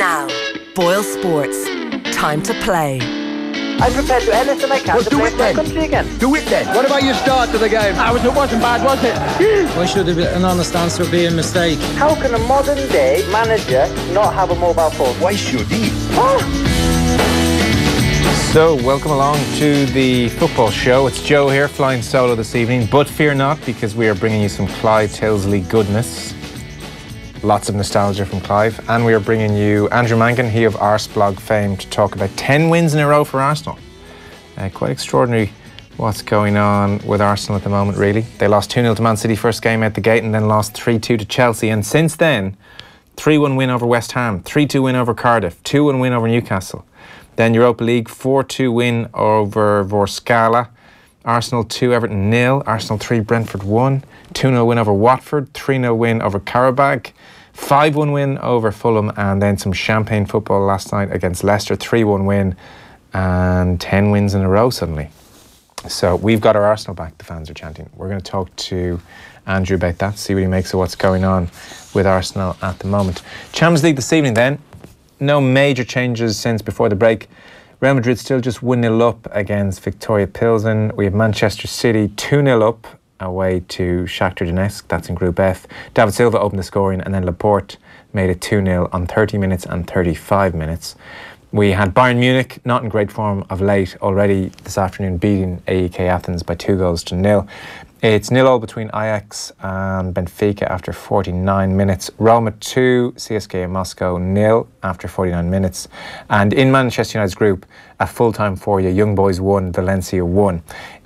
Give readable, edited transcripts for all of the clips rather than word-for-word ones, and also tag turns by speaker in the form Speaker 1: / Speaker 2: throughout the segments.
Speaker 1: Now, Boyle Sports. Time to play.
Speaker 2: I'm prepared to do anything I can to play for my country again.
Speaker 3: Do it then. What about your start to the game?
Speaker 2: It wasn't bad, was it?
Speaker 4: Why should an honest answer be a mistake?
Speaker 2: How can a modern day manager not have a mobile phone?
Speaker 3: Why should he?
Speaker 5: So, welcome along to the football show. It's Joe here, flying solo this evening, but fear not, because we are bringing you some Clive Tyldesley goodness. Lots of nostalgia from Clive. And we are bringing you Andrew Mangan, he of Arseblog fame, to talk about 10 wins in a row for Arsenal. Quite extraordinary what's going on with Arsenal at the moment, really. They lost 2-0 to Man City first game out the gate and then lost 3-2 to Chelsea. And since then, 3-1 win over West Ham, 3-2 win over Cardiff, 2-1 win over Newcastle. Then Europa League, 4-2 win over Vorskala. Arsenal 2, Everton 0. Arsenal 3, Brentford 1. 2-0 win over Watford. 3-0 win over Qarabag. 5-1 win over Fulham. And then some champagne football last night against Leicester. 3-1 win. And 10 wins in a row suddenly. So we've got our Arsenal back, the fans are chanting. We're going to talk to Andrew about that, see what he makes of what's going on with Arsenal at the moment. Champions League this evening then. No major changes since before the break. Real Madrid still just 1-0 up against Victoria Pilsen. We have Manchester City 2-0 up away to Shakhtar Donetsk. That's in Group F. David Silva opened the scoring and then Laporte made it 2-0 on 30 minutes and 35 minutes. We had Bayern Munich, not in great form of late, already this afternoon beating AEK Athens by 2-0. It's 0-0 between Ajax and Benfica after 49 minutes. Roma 2, CSKA Moscow 0 after 49 minutes. And in Manchester United's group, a full-time for you, Young Boys 1, Valencia 1.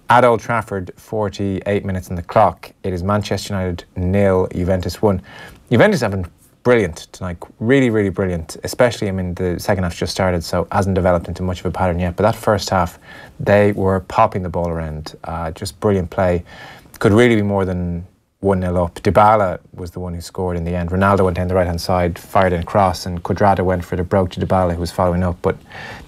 Speaker 5: At Old Trafford, 48 minutes on the clock. It is Manchester United 0, Juventus 1. Juventus have been brilliant tonight, really, really brilliant. Especially, the second half's just started, so hasn't developed into much of a pattern yet. But that first half, they were popping the ball around. Just brilliant play. Could really be more than 1-0 up. Dybala was the one who scored in the end. Ronaldo went down the right-hand side, fired in a cross, and Cuadrado went for the broke to Dybala, who was following up. But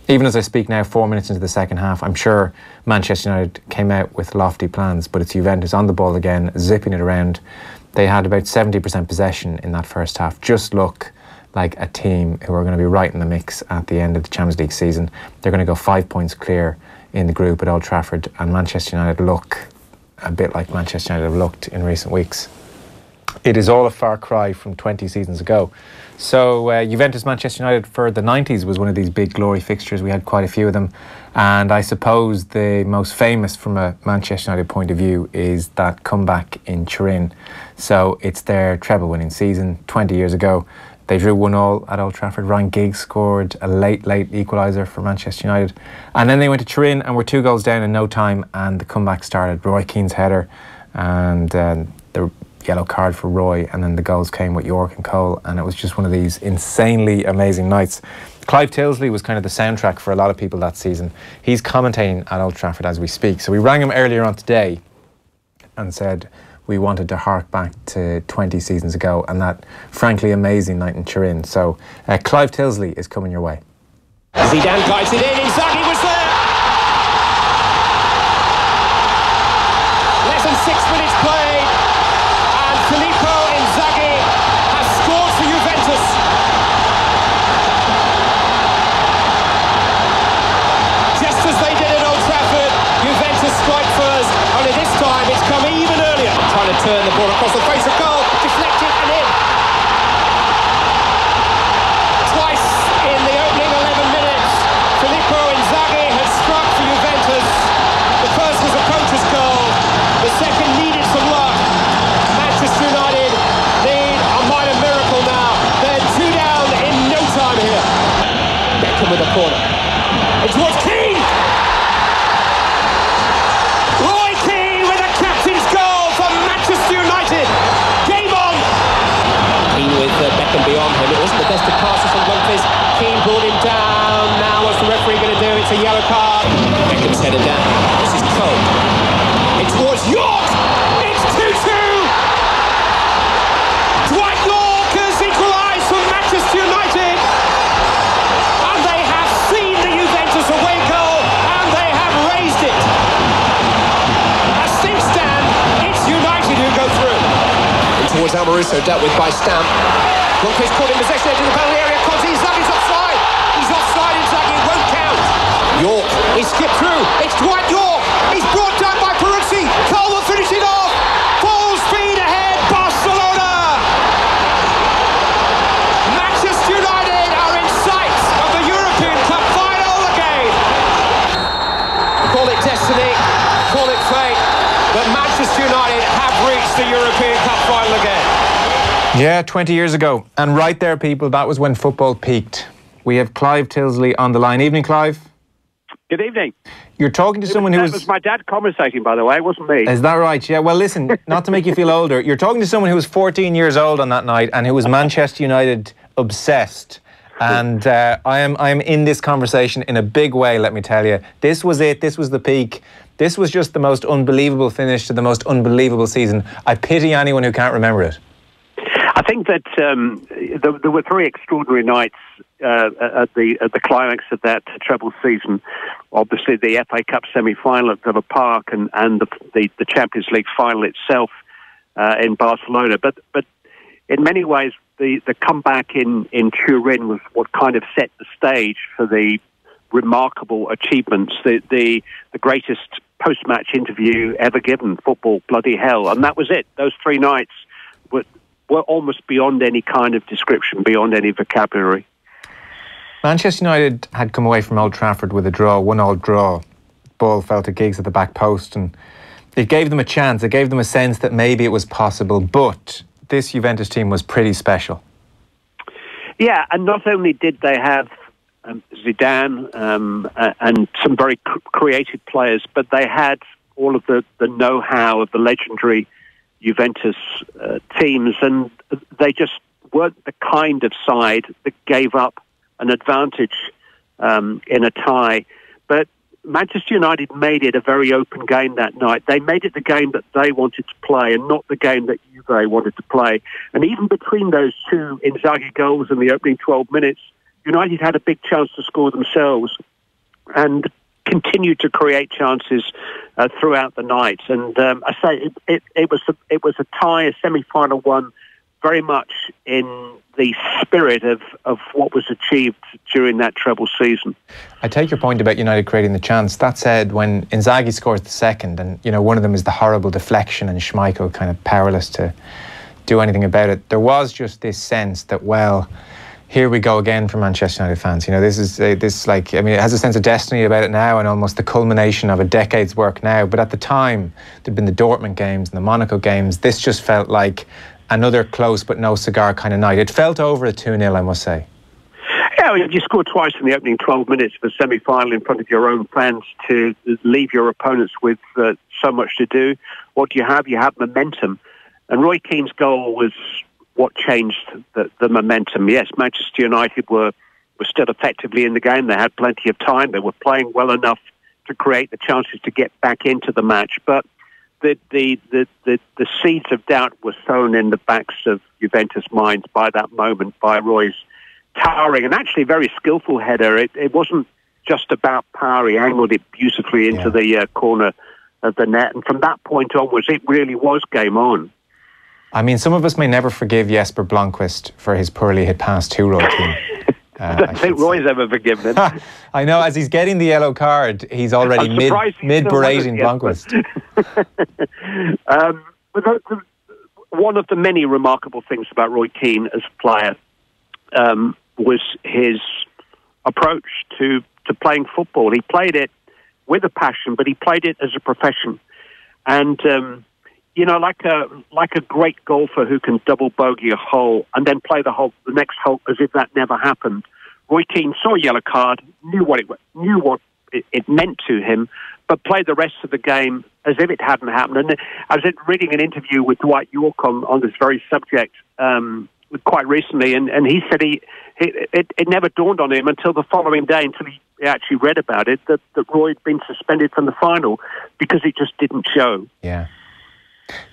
Speaker 5: even as I speak now, 4 minutes into the second half, I'm sure Manchester United came out with lofty plans, but it's Juventus on the ball again, zipping it around. They had about 70% possession in that first half. Just look like a team who are going to be right in the mix at the end of the Champions League season. They're going to go 5 points clear in the group at Old Trafford, and Manchester United look a bit like Manchester United have looked in recent weeks. It is all a far cry from 20 seasons ago. So Juventus Manchester United for the 90s was one of these big glory fixtures. We had quite a few of them, and I suppose the most famous from a Manchester United point of view is that comeback in Turin. So it's their treble winning season 20 years ago. They drew 1-1 at Old Trafford. Ryan Giggs scored a late equaliser for Manchester United. And then they went to Turin and were 2 goals down in no time, and the comeback started. Roy Keane's header and the yellow card for Roy, and then the goals came with York and Cole, and it was just one of these insanely amazing nights. Clive Tyldesley was kind of the soundtrack for a lot of people that season. He's commentating at Old Trafford as we speak. So we rang him earlier on today and said we wanted to hark back to 20 seasons ago and that frankly amazing night in Turin. So Clive Tyldesley is coming your way.
Speaker 6: Zidane guides it in, Inzaghi was there! Less than 6 minutes played, and Filippo Inzaghi has scored for Juventus. Just as they did at Old Trafford, Juventus strike first, only this time it's come even earlier. Trying to turn the ball across the face of goal, deflected and in. Twice in the opening 11 minutes, Filippo Inzaghi has struck for Juventus. The first was a coach's goal, the second needed some luck. Manchester United need a minor miracle now. They're 2 down in no time here. Beckham with a corner. It's towards Keane! Roy Keane with a captain's goal for Manchester United. Game on! Keane with Beckham beyond him. It wasn't the best of passes from Dumfries. Keane brought him down. Now what's the referee going to do? It's a yellow card. Beckham's headed down. This is Cole. It's towards York. It's 2-2. Dwight York has equalised for Manchester United. And they have seen the Juventus away goal and they have raised it. As things stand, it's United who go through. And towards Almaruso, dealt with by Stamp. Dumfries caught in possession into the penalty area. Conte, Inzaghi's offside.
Speaker 5: Yeah, 20 years ago. And right there, people, that was when football peaked. We have Clive Tyldesley on the line. Evening, Clive.
Speaker 7: Good evening.
Speaker 5: You're talking to someone who was...
Speaker 7: That was my dad conversating, by the way. It wasn't me.
Speaker 5: Is that right? Yeah, well, listen, not to make you feel older, you're talking to someone who was 14 years old on that night and who was Manchester United obsessed. And I am in this conversation in a big way, let me tell you. This was it. This was the peak. This was just the most unbelievable finish to the most unbelievable season. I pity anyone who can't remember it.
Speaker 7: I think that there were three extraordinary nights at the climax of that treble season. Obviously, the FA Cup semi-final at Villa Park and the Champions League final itself in Barcelona. But in many ways, the comeback in Turin was what kind of set the stage for the remarkable achievements, the greatest post-match interview ever given, Football Bloody Hell. And that was it. Those three nights were almost beyond any kind of description, beyond any vocabulary.
Speaker 5: Manchester United had come away from Old Trafford with a draw, 1-1 draw. Ball fell to Giggs at the back post, and it gave them a chance. It gave them a sense that maybe it was possible. But this Juventus team was pretty special. Yeah,
Speaker 7: and not only did they have Zidane and some very creative players, but they had all of the know-how of the legendary Juventus teams, and they just weren't the kind of side that gave up an advantage in a tie. But Manchester United made it a very open game that night. They made it the game that they wanted to play and not the game that Juve wanted to play. And even between those two Inzaghi goals in the opening 12 minutes, United had a big chance to score themselves and continued to create chances throughout the night. And I say it was a tie, a semi-final one, very much in the spirit of what was achieved during that treble season.
Speaker 5: I take your point about United creating the chance. That said, when Inzaghi scores the second, and one of them is the horrible deflection and Schmeichel kind of powerless to do anything about it, there was just this sense that, well, here we go again for Manchester United fans. It has a sense of destiny about it now and almost the culmination of a decade's work now. But at the time, there'd been the Dortmund games and the Monaco games. This just felt like another close but no cigar kind of night. It felt over at 2-0, I must say.
Speaker 7: Yeah, you scored twice in the opening 12 minutes of a semi-final in front of your own fans to leave your opponents with so much to do. What do you have? You have momentum. And Roy Keane's goal was what changed the momentum. Yes, Manchester United were still effectively in the game. They had plenty of time. They were playing well enough to create the chances to get back into the match. But the seeds of doubt were sown in the backs of Juventus minds by that moment, by Roy's towering and actually very skillful header. It wasn't just about power. He angled it beautifully into the corner of the net. And from that point onwards, it really was game on.
Speaker 5: I mean, some of us may never forgive Jesper Blomqvist for his poorly hit pass to Roy Keane.
Speaker 7: I don't think Roy's ever forgiven him.
Speaker 5: I know, as he's getting the yellow card, he's already mid-berating Blomqvist.
Speaker 7: One of the many remarkable things about Roy Keane as a player was his approach to playing football. He played it with a passion, but he played it as a profession. And like a great golfer who can double bogey a hole and then play the next hole as if that never happened. Roy Keane saw a yellow card, knew what it meant to him, but played the rest of the game as if it hadn't happened. And I was reading an interview with Dwight York on this very subject quite recently, and he said it never dawned on him until the following day, until he actually read about it, that Roy had been suspended from the final because it just didn't show.
Speaker 5: Yeah.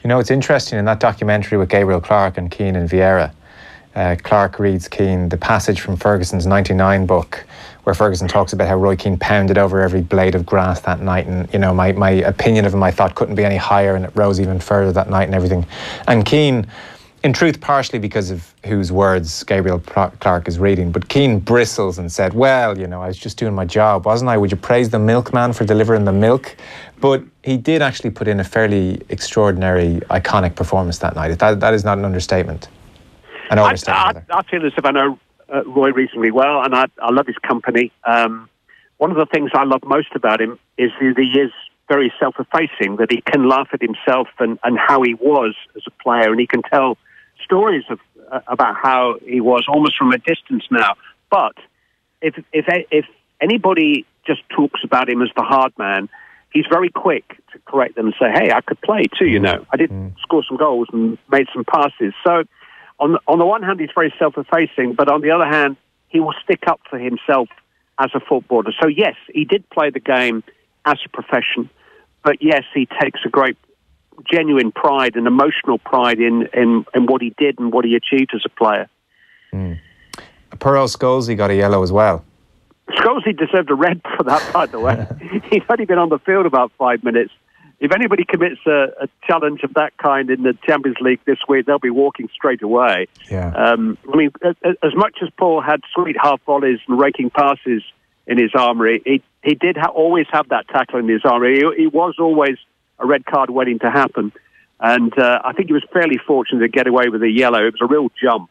Speaker 5: It's interesting in that documentary with Gabriel Clarke and Keane and Vieira. Clarke reads Keane the passage from Ferguson's 99 book, where Ferguson talks about how Roy Keane pounded over every blade of grass that night. And, my opinion of him, I thought, couldn't be any higher, and it rose even further that night and everything. And Keane, in truth, partially because of whose words Gabriel Clarke is reading, but Keane bristles and said, well, I was just doing my job, wasn't I? Would you praise the milkman for delivering the milk? But he did actually put in a fairly extraordinary, iconic performance that night. That is not an understatement. An overstatement.
Speaker 7: I feel as if I know Roy reasonably well, and I love his company. One of the things I love most about him is that he is very self-effacing, that he can laugh at himself and how he was as a player, and he can tell stories about how he was almost from a distance now. But if anybody just talks about him as the hard man, he's very quick to correct them and say, hey, I could play too, you know. I did score some goals and made some passes. So on the one hand, he's very self-effacing, but on the other hand, he will stick up for himself as a footballer. So yes, he did play the game as a profession, but yes, he takes a great, genuine pride and emotional pride in what he did and what he achieved as a player.
Speaker 5: Pearl Scholesy got a yellow as well.
Speaker 7: Scholesy deserved a red for that, by the way. He's only been on the field about 5 minutes. If anybody commits a challenge of that kind in the Champions League this week, they'll be walking straight away.
Speaker 5: Yeah.
Speaker 7: I mean, as much as Paul had sweet half volleys and raking passes in his armoury, he did always have that tackle in his armoury. He was always a red card waiting to happen. And I think he was fairly fortunate to get away with a yellow. It was a real jump.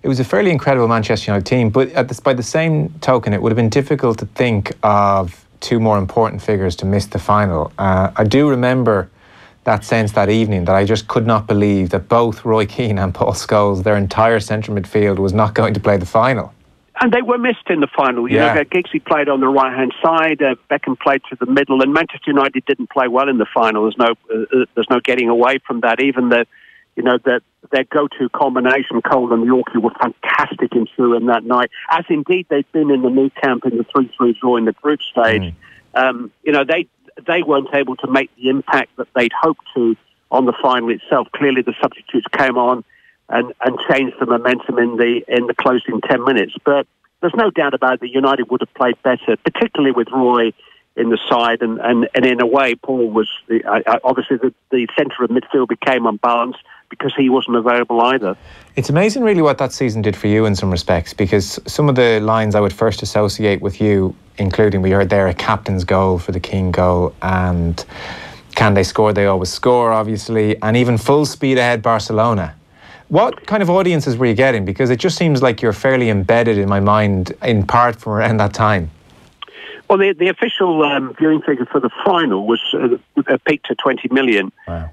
Speaker 5: It was a fairly incredible Manchester United team, but by the same token, it would have been difficult to think of two more important figures to miss the final. I do remember that sense that evening that I just could not believe that both Roy Keane and Paul Scholes, their entire central midfield, was not going to play the final.
Speaker 7: And they were missed in the final. You know, Giggsy played on the right-hand side, Beckham played to the middle, and Manchester United didn't play well in the final. There's no getting away from that. Even their go-to combination, Cole and Yorkie, were fantastic in Turin that night, as indeed they'd been in the new camp in the 3-3 draw in the group stage. They weren't able to make the impact that they'd hoped to on the final itself. Clearly the substitutes came on and changed the momentum in the closing 10 minutes. But there's no doubt about it that United would have played better, particularly with Roy in the side, and in a way, Paul was obviously the centre of midfield became unbalanced because he wasn't available either. It's
Speaker 5: amazing really what that season did for you in some respects, because some of the lines I would first associate with you, including we heard there a captain's goal for the King goal, and can they score, they always score, obviously, and even full speed ahead Barcelona. What kind of audiences were you getting? Because it just seems like you're fairly embedded in my mind, in part from around that time.
Speaker 7: Well, the official viewing figure for the final was peaked to 20 million.
Speaker 5: Wow.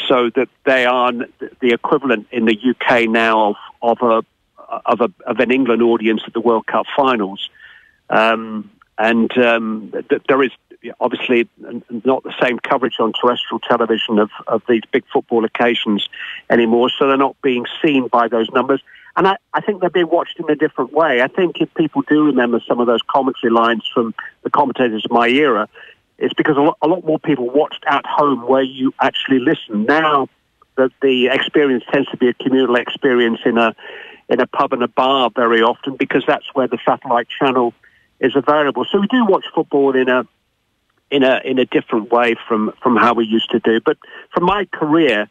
Speaker 7: So that they are the equivalent in the UK now of an England audience at the World Cup finals. There is obviously not the same coverage on terrestrial television of these big football occasions anymore, so they're not being seen by those numbers. And I think they're being watched in a different way. I think if people do remember some of those commentary lines from the commentators of my era, it's because a lot more people watched at home where you actually listen. Now that the experience tends to be a communal experience in a pub and a bar very often, because that's where the satellite channel is available. So we do watch football in a different way from how we used to do. But from my career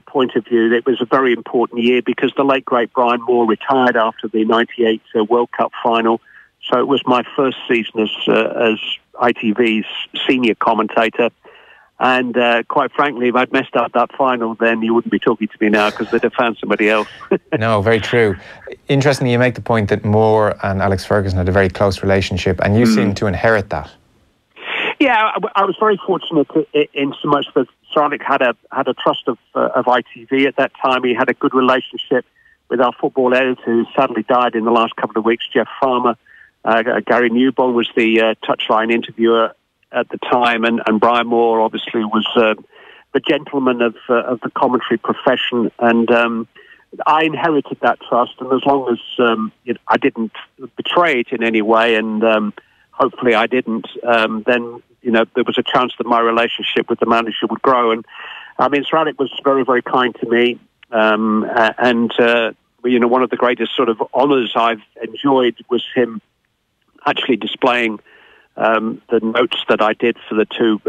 Speaker 7: point of view, it was a very important year because the late great Brian Moore retired after the '98 World Cup final. So it was my first season as ITV's senior commentator. And quite frankly, if I'd messed up that final, then you wouldn't be talking to me now because they'd have found somebody else.
Speaker 5: No, very true. Interestingly, you make the point that Moore and Alex Ferguson had a very close relationship, and you seem to inherit that. Yeah,
Speaker 7: I was very fortunate in so much that Sir Alex had a trust of ITV at that time. He had a good relationship with our football editor, who sadly died in the last couple of weeks, Jeff Farmer. Gary Newborn was the touchline interviewer at the time, and Brian Moore obviously was the gentleman of the commentary profession, and I inherited that trust, and as long as I didn't betray it in any way, and hopefully I didn't, then there was a chance that my relationship with the manager would grow. And I mean, Sir Alex was very, very kind to me, and one of the greatest sort of honours I've enjoyed was him actually displaying the notes that I did for the two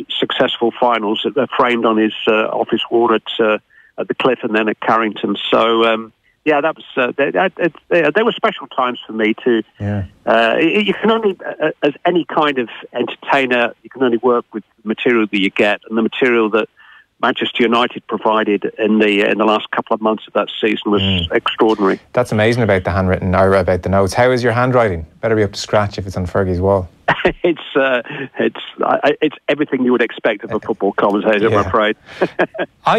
Speaker 7: successful finals that are framed on his office wall at the Cliff and then at Carrington. So, that was they were special times for me too.
Speaker 5: Yeah.
Speaker 7: You can only, as any kind of entertainer, you can only work with the material that you get, and the material that Manchester United provided in the last couple of months of that season was extraordinary.
Speaker 5: That's amazing about the handwritten, or about the notes. How is your handwriting? Better be up to scratch if it's on Fergie's wall.
Speaker 7: it's everything you would expect of a football commentator, I'm afraid.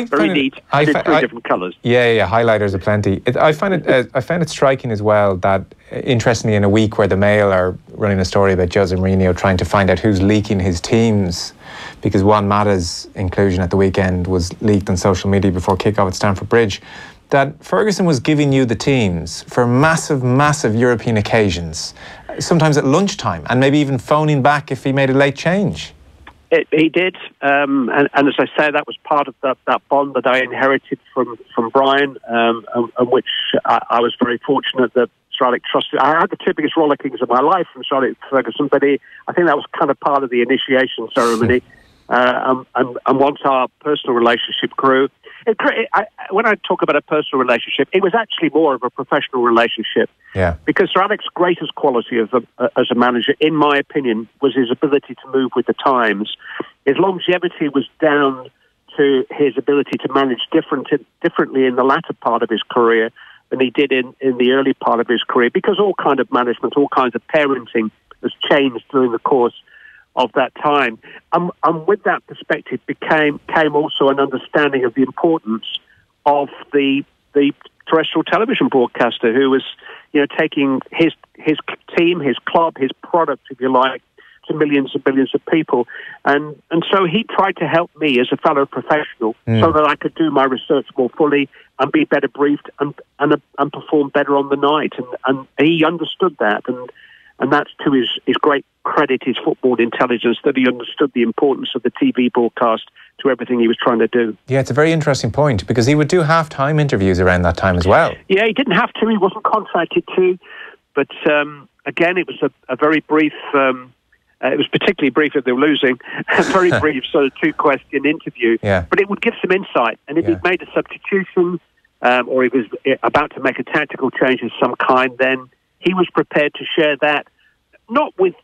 Speaker 7: Very neat. I did three different colours.
Speaker 5: Yeah, highlighters aplenty. I found it striking as well that, interestingly, in a week where the Mail are running a story about Jose Mourinho trying to find out who's leaking his teams, because Juan Mata's inclusion at the weekend was leaked on social media before kick-off at Stamford Bridge, that Ferguson was giving you the teams for massive European occasions, sometimes at lunchtime, and maybe even phoning back if he made a late change.
Speaker 7: He did, and as I say, that was part of that bond that I inherited from Brian, and which I was very fortunate that Sir Alex trusted. I had the two biggest rollickings of my life from Sir Alex Ferguson, but I think that was kind of part of the initiation ceremony. And once our personal relationship grew, when I talk about a personal relationship, it was actually more of a professional relationship.
Speaker 5: Yeah.
Speaker 7: Because Sir Alex's greatest quality as a manager, in my opinion, was his ability to move with the times. His longevity was down to his ability to manage differently in the latter part of his career than he did in the early part of his career, because all kind of management, all kinds of parenting has changed during the course of that time. And with that perspective came also an understanding of the importance of the terrestrial television broadcaster, who was, taking his team, his club, his product, if you like, to millions and billions of people. And so he tried to help me as a fellow professional so that I could do my research more fully and be better briefed and perform better on the night. And he understood that. And that's to his great credit, his football intelligence, that he understood the importance of the TV broadcast to everything he was trying to do.
Speaker 5: Yeah, it's a very interesting point, because he would do half-time interviews around that time as well.
Speaker 7: Yeah, he didn't have to. He wasn't contracted to. But again, it was a very brief... it was particularly brief if they were losing. A very brief sort of two-question interview.
Speaker 5: Yeah.
Speaker 7: But it would give some insight. And if he'd made a substitution or he was about to make a tactical change of some kind, then he was prepared to share that, not with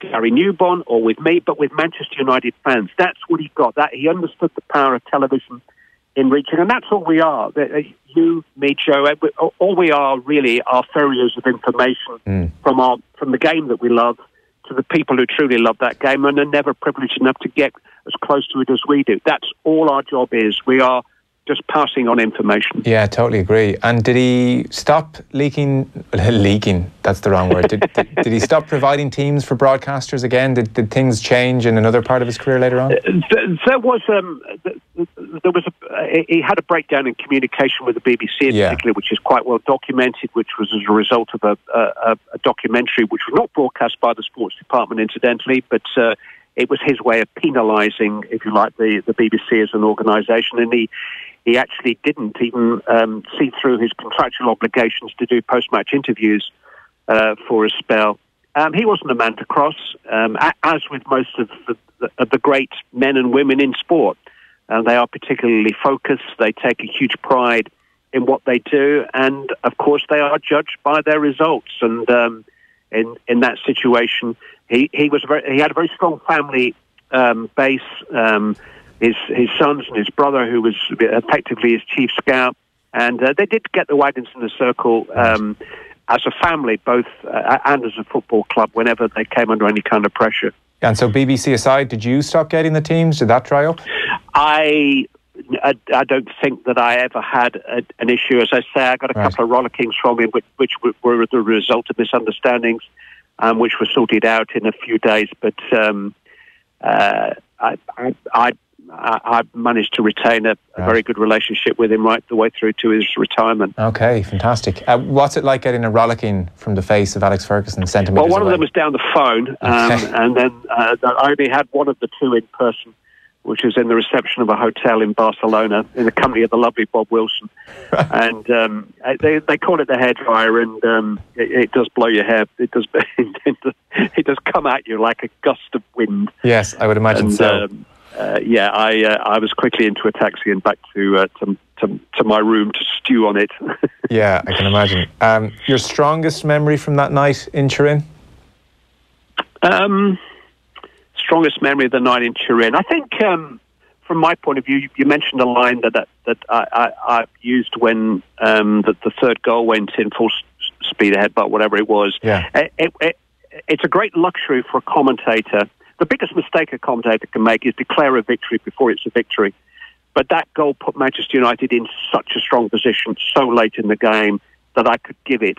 Speaker 7: Gary Newbon or with me, but with Manchester United fans. That's what he got. That he understood the power of television in reaching, and that's all we are. You, me, Joe, all we are really are furriers of information from the game that we love to the people who truly love that game and are never privileged enough to get as close to it as we do. That's all our job is. We are just passing on information.
Speaker 5: Yeah, I totally agree. And did he stop leaking, that's the wrong word. Did he stop providing teams for broadcasters again? Did things change in another part of his career later on? He had a breakdown in communication with the BBC in particular, which is quite well documented, which was as a result of a documentary which was not broadcast by the sports department, incidentally, but it was his way of penalising, if you like, the BBC as an organisation, and he actually didn't even see through his contractual obligations to do post-match interviews for a spell. He wasn't a man to cross, as with most of the great men and women in sport. They are particularly focused. They take a huge pride in what they do, and of course they are judged by their results. And in that situation, he had a very strong family base. His sons and his brother, who was effectively his chief scout, and they did get the wagons in the circle as a family, both and as a football club, whenever they came under any kind of pressure. And so, BBC aside, did you stop getting the teams? Did that dry up?
Speaker 7: I don't think that I ever had an issue. As I say, I got a couple of rollickings from him, which were the result of misunderstandings, which were sorted out in a few days. But I managed to retain a very good relationship with him right the way through to his retirement.
Speaker 5: Okay, fantastic. What's it like getting a rollicking from the face of Alex Ferguson centimetres
Speaker 7: Well, one
Speaker 5: away?
Speaker 7: of them was down the phone, and then I only had one of the two in person, which was in the reception of a hotel in Barcelona in the company of the lovely Bob Wilson. And they call it the hairdryer, and it does blow your hair. It does come at you like a gust of wind.
Speaker 5: Yes, I would imagine so.
Speaker 7: I was quickly into a taxi and back to my room to stew on it.
Speaker 5: Yeah, I can imagine. Your strongest memory from that night in Turin?
Speaker 7: Strongest memory of the night in Turin. I think, from my point of view, you mentioned a line that I used when the third goal went in full speed ahead, but whatever it was.
Speaker 5: Yeah.
Speaker 7: it's a great luxury for a commentator. The biggest mistake a commentator can make is declare a victory before it's a victory. But that goal put Manchester United in such a strong position so late in the game that I could give it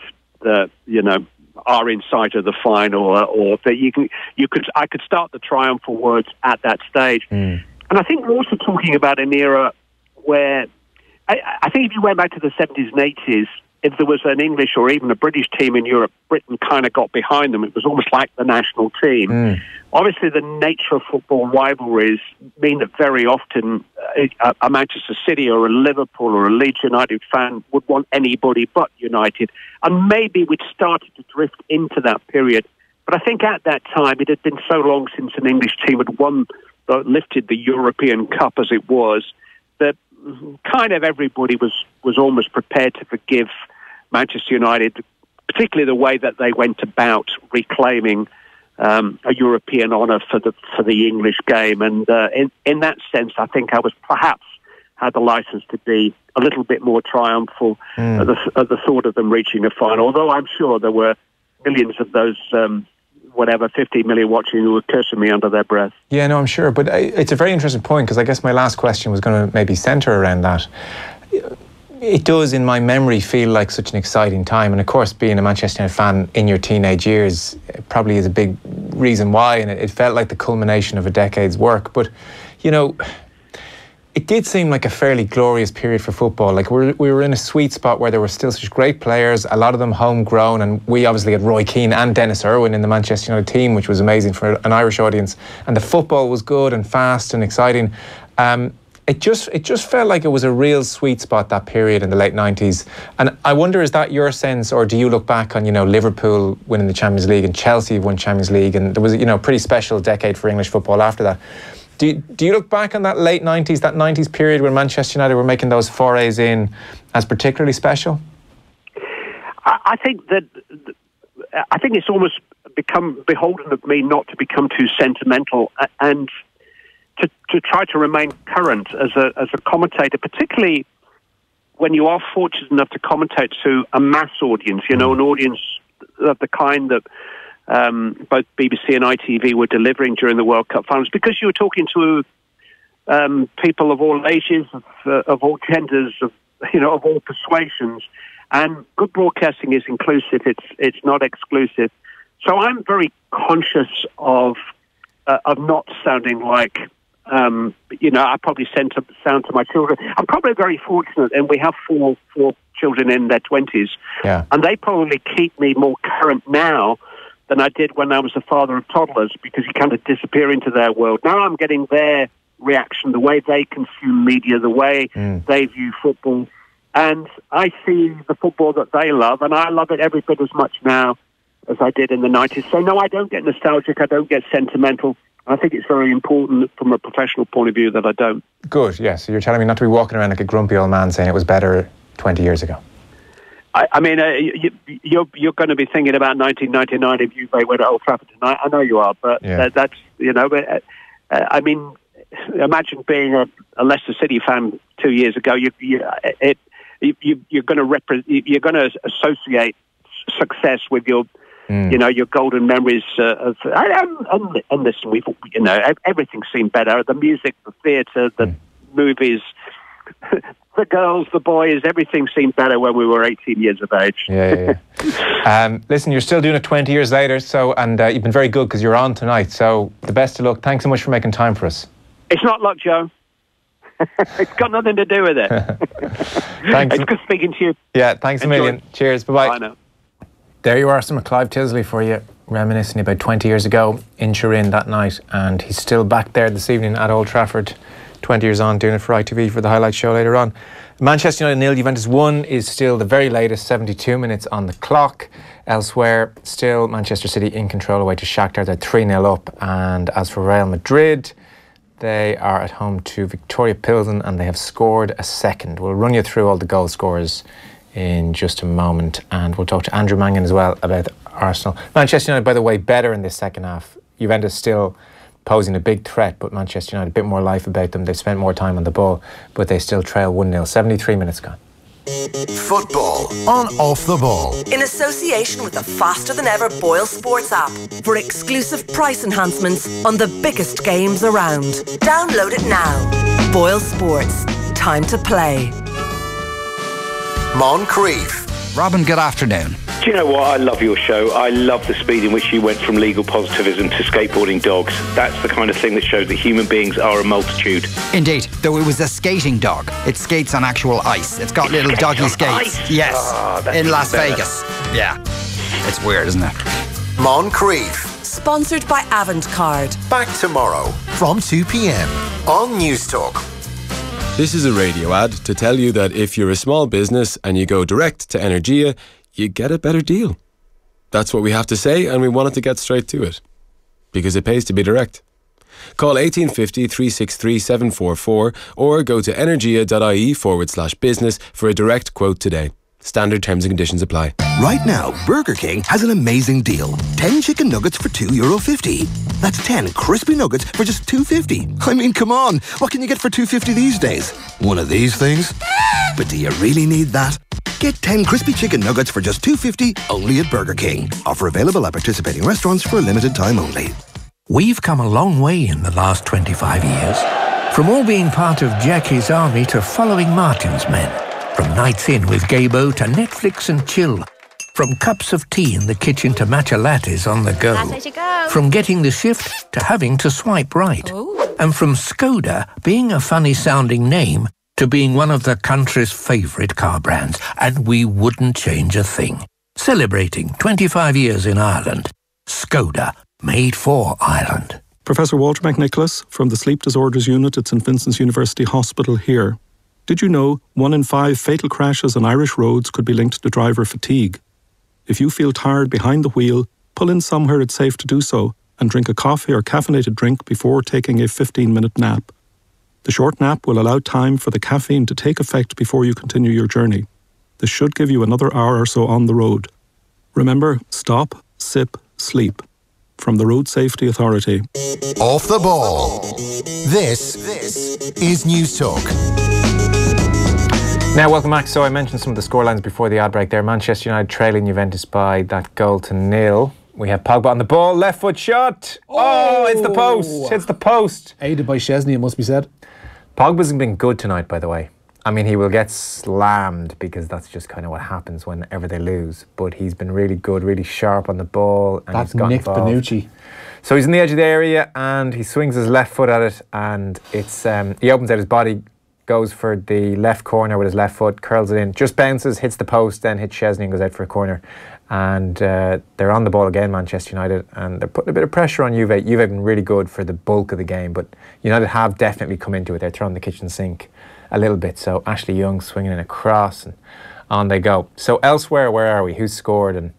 Speaker 7: our insight of the final, or that I could start the triumphal words at that stage. And I think we're also talking about an era where I think if you went back to the 70s and 80s, if there was an English or even a British team in Europe, Britain kind of got behind them. It was almost like the national team. Obviously, the nature of football rivalries mean that very often a Manchester City or a Liverpool or a Leeds United fan would want anybody but United. And maybe we'd started to drift into that period. But I think at that time, it had been so long since an English team had lifted the European Cup as it was, that kind of everybody was almost prepared to forgive Manchester United, particularly the way that they went about reclaiming a European honour for the English game. And in that sense, I think I was perhaps had the licence to be a little bit more triumphal at the thought of them reaching a final. Although I'm sure there were millions of those 50 million watching who were cursing me under their breath. Yeah, no, I'm sure. But it's a very interesting point, because I guess my last question was going to maybe centre around that. It does, in my memory, feel like such an exciting time. And of course, being a Manchester United fan in your teenage years probably is a big reason why. And it felt like the culmination of a decade's work. But, it did seem like a fairly glorious period for football. Like we were in a sweet spot where there were still such great players, a lot of them homegrown, and we obviously had Roy Keane and Dennis Irwin in the Manchester United team, which was amazing for an Irish audience. And the football was good and fast and exciting. It just felt like it was a real sweet spot, that period in the late 90s. And I wonder, is that your sense, or do you look back on, Liverpool winning the Champions League and Chelsea won Champions League, and there was a pretty special decade for English football after that. Do you look back on that late 90s, that 90s period when Manchester United were making those forays in as particularly special? I think it's almost become beholden of me not to become too sentimental and to try to remain current as a commentator, particularly when you are fortunate enough to commentate to a mass audience, an audience of the kind that both BBC and ITV were delivering during the World Cup finals, because you were talking to people of all ages, of all genders, of all persuasions. And good broadcasting is inclusive; it's not exclusive. So I'm very conscious of not sounding like I probably sound to my children. I'm probably very fortunate, and we have four children in their 20s, and they probably keep me more current now than I did when I was the father of toddlers, because you kind of disappear into their world. Now I'm getting their reaction, the way they consume media, the way they view football. And I see the football that they love, and I love it every bit as much now as I did in the 90s. So no, I don't get nostalgic, I don't get sentimental. I think it's very important from a professional point of view that I don't. Good, yes. So you're telling me not to be walking around like a grumpy old man saying it was better 20 years ago. I mean, you're going to be thinking about 1999 if you went to Old Trafford tonight. I know you are, but that's, I mean, imagine being a Leicester City fan 2 years ago. You're going to associate success with your, your golden memories of. And listen, everything seemed better. The music, the theatre, the movies. The girls, the boys, everything seemed better when we were 18 years of age. Listen, you're still doing it 20 years later, and you've been very good because you're on tonight. So the best of luck. Thanks so much for making time for us. It's not luck, Joe. It's got nothing to do with it. Thanks. It's good speaking to you. Yeah, thanks a million. Cheers. Bye-bye. Bye now. There you are, some of Clive Tyldesley for you, reminiscing about 20 years ago in Turin that night. And he's still back there this evening at Old Trafford. 20 years on, doing it for ITV for the highlight show later on. Manchester United 0, Juventus 1 is still the very latest, 72 minutes on the clock. Elsewhere, still Manchester City in control away to Shakhtar. They're 3-0 up. And as for Real Madrid, they are at home to Victoria Pilsen and they have scored a second. We'll run you through all the goal scorers in just a moment. And we'll talk to Andrew Mangan as well about Arsenal. Manchester United, by the way, better in this second half. Juventus still posing a big threat, but Manchester United a bit more life about them. They've spent more time on the ball, but they still trail 1-0. 73 minutes gone.
Speaker 8: Football on Off the Ball.
Speaker 1: In association with the faster than ever Boyle Sports app for exclusive price enhancements on the biggest games around. Download it now. Boyle Sports. Time to play.
Speaker 8: Moncrief.
Speaker 9: Robin, good afternoon.
Speaker 10: Do you know what? I love your show. I love the speed in which you went from legal positivism to skateboarding dogs. That's the kind of thing that shows that human beings are a multitude.
Speaker 9: Indeed, though it was a skating dog. It skates on actual ice. It's got little doggy skates.
Speaker 10: Ice?
Speaker 9: Yes, in Las
Speaker 10: better.
Speaker 9: Vegas. Yeah, it's weird, isn't it?
Speaker 8: Moncrief.
Speaker 1: Sponsored by Avantcard.
Speaker 8: Back tomorrow from 2 p.m. on News Talk.
Speaker 11: This is a radio ad to tell you that if you're a small business and you go direct to Energia, you get a better deal. That's what we have to say, and we wanted to get straight to it. Because it pays to be direct. Call 1850 363 744 or go to energia.ie/business for a direct quote today. Standard terms and conditions apply.
Speaker 12: Right now, Burger King has an amazing deal. 10 chicken nuggets for €2.50. That's 10 crispy nuggets for just $2.50. I mean, come on. What can you get for $2.50 these days? One of these things? But do you really need that? Get 10 crispy chicken nuggets for just $2.50 only at Burger King. Offer available at participating restaurants for a limited time only.
Speaker 13: We've come a long way in the last 25 years. From all being part of Jackie's army to following Martin's men. From nights in with Gaybo to Netflix and chill. From cups of tea in the kitchen to matcha lattes on the go. From getting the shift to having to swipe right.
Speaker 1: Ooh.
Speaker 13: And from Skoda being a funny-sounding name to being one of the country's favourite car brands. And we wouldn't change a thing. Celebrating 25 years in Ireland. Skoda, made for Ireland.
Speaker 14: Professor Walter McNicholas from the Sleep Disorders Unit at St Vincent's University Hospital here. Did you know 1 in 5 fatal crashes on Irish roads could be linked to driver fatigue? If you feel tired behind the wheel, pull in somewhere it's safe to do so and drink a coffee or caffeinated drink before taking a 15-minute nap. The short nap will allow time for the caffeine to take effect before you continue your journey. This should give you another hour or so on the road. Remember, stop, sip, sleep. From the Road Safety Authority.
Speaker 8: Off the Ball. This is News Talk.
Speaker 5: Now, welcome back. So I mentioned some of the scorelines before the ad break there. Manchester United trailing Juventus by that goal to 0. We have Pogba on the ball, left foot shot. Oh, it's the post. It's the post.
Speaker 15: Aided by Szczesny, it must be said.
Speaker 5: Pogba's been good tonight, by the way. I mean, he will get slammed because that's just kind of what happens whenever they lose. But he's been really good, really sharp on the ball. And
Speaker 15: That's
Speaker 5: he's got
Speaker 15: Nick
Speaker 5: involved.
Speaker 15: Bonucci.
Speaker 5: So he's in the edge of the area and he swings his left foot at it and it's he opens out his body, goes for the left corner with his left foot, curls it in, just bounces, hits the post, then hits Szczesny and goes out for a corner. And they're on the ball again, Manchester United, and they're putting a bit of pressure on Juve. Juve have been really good for the bulk of the game, but United have definitely come into it. They're throwing the kitchen sink a little bit. So Ashley Young swinging in a cross and on they go. So elsewhere, where are we? Who's scored and